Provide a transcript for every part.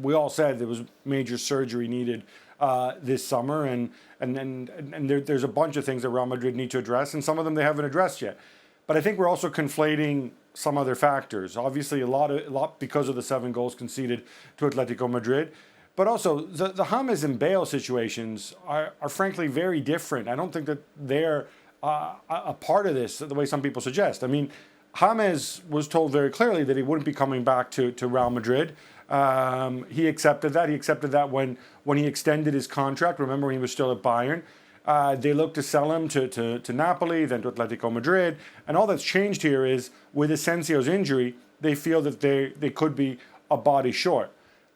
we all said there was major surgery needed this summer, and there's a bunch of things that Real Madrid need to address, and some of them they haven't addressed yet. But I think we're also conflating some other factors. Obviously, a lot because of the 7 goals conceded to Atletico Madrid. But also, the James and Bale situations are frankly very different. I don't think that they're a part of this the way some people suggest. I mean, James was told very clearly that he wouldn't be coming back to Real Madrid. He accepted that. He accepted that when he extended his contract. Remember, when he was still at Bayern. They looked to sell him to Napoli, then to Atletico Madrid. And all that's changed here is, with Asensio's injury, they feel that they could be a body short.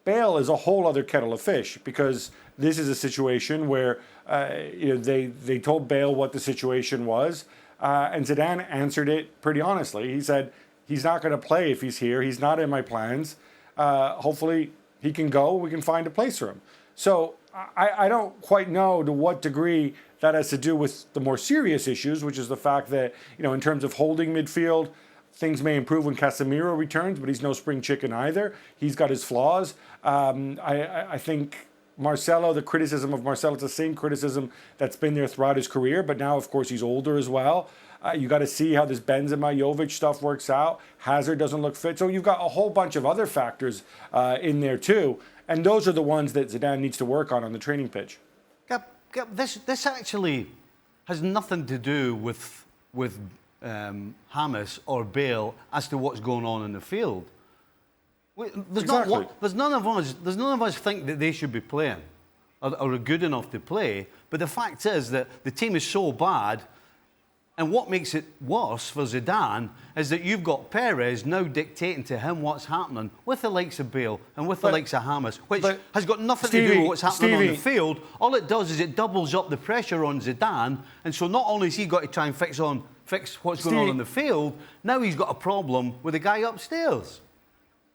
Bale is a whole other kettle of fish, because this is a situation where they told Bale what the situation was, and Zidane answered it pretty honestly. He said, he's not going to play if he's here. He's not in my plans. Hopefully he can go. We can find a place for him. So I don't quite know to what degree that has to do with the more serious issues, which is the fact that, in terms of holding midfield, things may improve when Casemiro returns, but he's no spring chicken either. He's got his flaws. I think Marcelo, the criticism of Marcelo, it's the same criticism that's been there throughout his career, but now, of course, he's older as well. You got to see how this Benzema Jovic stuff works out. Hazard doesn't look fit. So you've got a whole bunch of other factors in there too. And those are the ones that Zidane needs to work on the training pitch. Gab, this actually has nothing to do with James or Bale as to what's going on in the field. There's none of us think that they should be playing or are good enough to play. But the fact is that the team is so bad. And what makes it worse for Zidane is that you've got Perez now dictating to him what's happening with the likes of Bale and with the likes of James, which has got nothing to do with what's happening on the field. All it does is it doubles up the pressure on Zidane. And so not only has he got to try and fix what's going on in the field, now he's got a problem with the guy upstairs.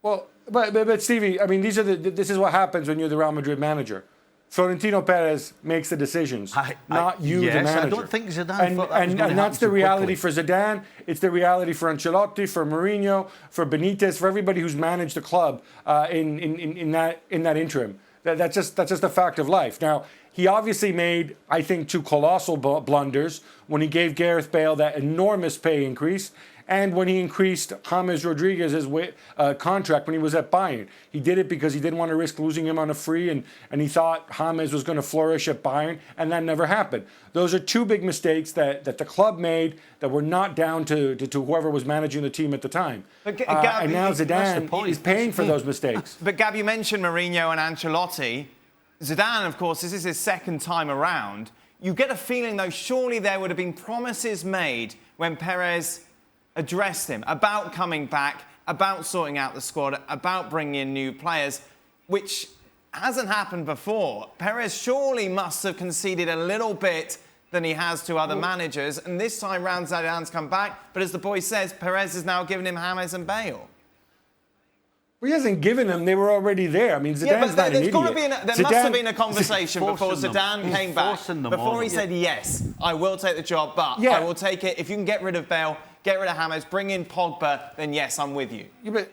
Well, but Stevie, I mean, this is what happens when you're the Real Madrid manager. Florentino Perez makes the decisions, not you, the manager. I don't think Zidane thought that was going to happen that's the so reality quickly. for Zidane. It's the reality for Ancelotti, for Mourinho, for Benitez, for everybody who's managed the club in that interim. That's just a fact of life. Now, he obviously made, I think, 2 colossal blunders when he gave Gareth Bale that enormous pay increase, and when he increased James Rodriguez's contract when he was at Bayern. He did it because he didn't want to risk losing him on a free, and he thought James was going to flourish at Bayern, and that never happened. Those are 2 big mistakes that the club made that were not down to whoever was managing the team at the time. But Gab, and now Zidane is paying for those mistakes. But Gab, you mentioned Mourinho and Ancelotti. Zidane, of course, this is his second time around. You get a feeling, though, surely there would have been promises made when Perez addressed him about coming back, about sorting out the squad, about bringing in new players, which hasn't happened before. Perez surely must have conceded a little bit than he has to other managers, and this time round Zidane's come back, but as the boy says, Perez has now given him James and Bale. Well, he hasn't given them. They were already there. I mean, Zidane's not an idiot. There must have been a conversation before Zidane came back. Before he said, yes, I will take the job, but I will take it. If you can get rid of Bale, get rid of James, bring in Pogba, then yes, I'm with you. Yeah, but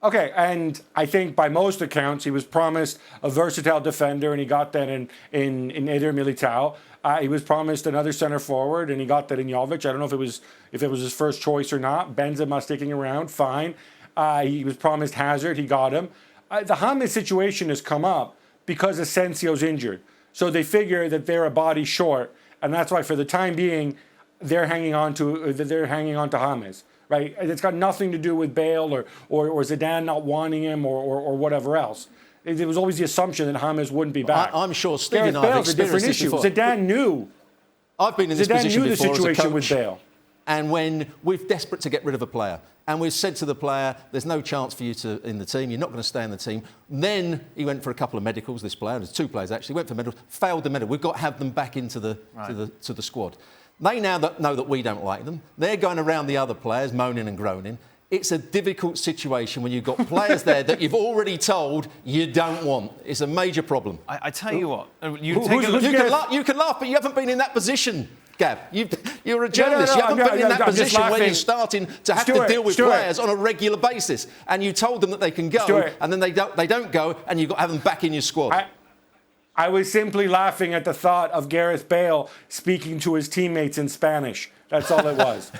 okay, and I think by most accounts he was promised a versatile defender, and he got that in Eder Militao. He was promised another centre forward, and he got that in Jovic. I don't know if it was his first choice or not. Benzema sticking around, fine. He was promised Hazard, he got him. The James situation has come up because Asensio's injured. So they figure that they're a body short, and that's why for the time being, they're hanging on to James, right? It's got nothing to do with Bale or Zidane not wanting him or whatever else. It was always the assumption that James wouldn't be back. I'm sure Steve and I have Bale's a different issue. before. Zidane knew. I've been in this position knew the before situation as a coach, with Bale. And when we're desperate to get rid of a player, and we've said to the player, there's no chance for you in the team, you're not going to stay in the team. Then he went for a couple of medicals, this player, there's 2 players actually, went for medicals, failed the medical. We've got to have them back into the squad. They now know that we don't like them. They're going around the other players, moaning and groaning. It's a difficult situation when you've got players there that you've already told you don't want. It's a major problem. I tell you what, You can laugh, but you haven't been in that position. Gab, you're a journalist. You haven't been in that position when you're starting to have to deal with players on a regular basis, and you told them that they can go, and then they don't go, and you've got to have them back in your squad. I was simply laughing at the thought of Gareth Bale speaking to his teammates in Spanish. That's all it was.